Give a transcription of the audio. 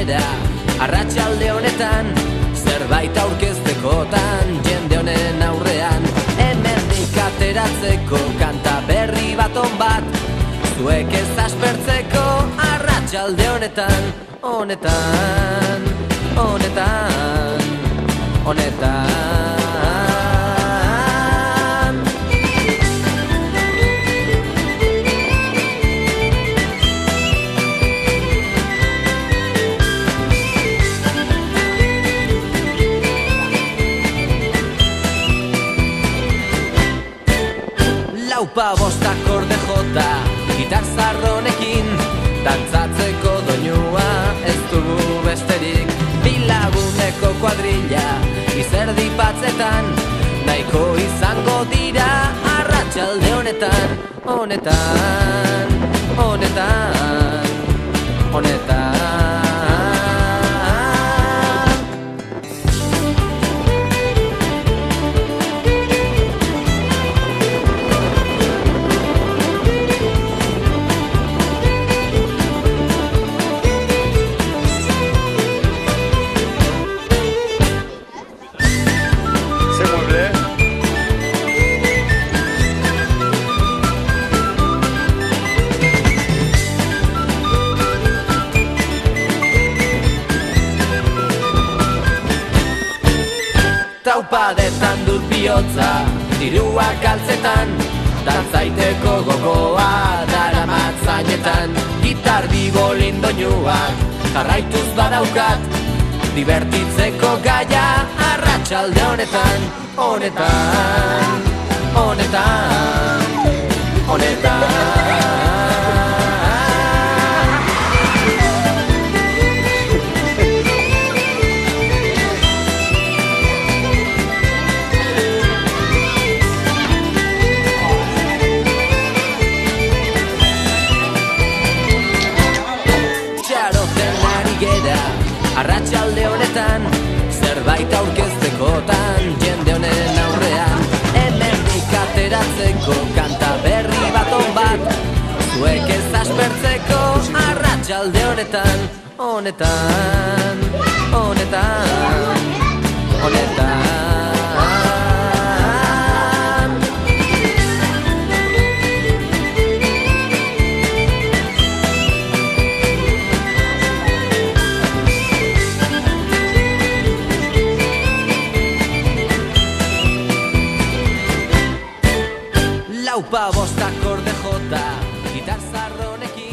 gera arratsalde honetan, zerbait aurkeztekotan jende honen aurrean. Hemendik ateratzeko kanta berri baton bat, zuek ez aspertzeko arratsalde honetan, honetan, honetan, honetan. Laupa bost akorde jota, gitar zarronekin, dantzatzeko doinua ez dugu besterik. Bilaguneko kuadrilla, izerdi batzetan, nahiko izango dira arratsalde honetan, honetan, honetan, honetan. Taupadetan dut bihotza, diruak altzetan, dantzaiteko gogoa daramat zainetan. Gitar bibolin doinuak jarraituz badaukat, divertitzeko gaia arratsalde honetan, honetan, honetan, honetan. Arratsalde honetan, zerbait aurkeztekotan jende honen aurrean. Hemendik ateratzeko kanta berri baton bat, zuek ez aspertzeko arratsalde honetan, honetan, honetan, honetan. Laupa bost akorde jota, gitar zarronekin.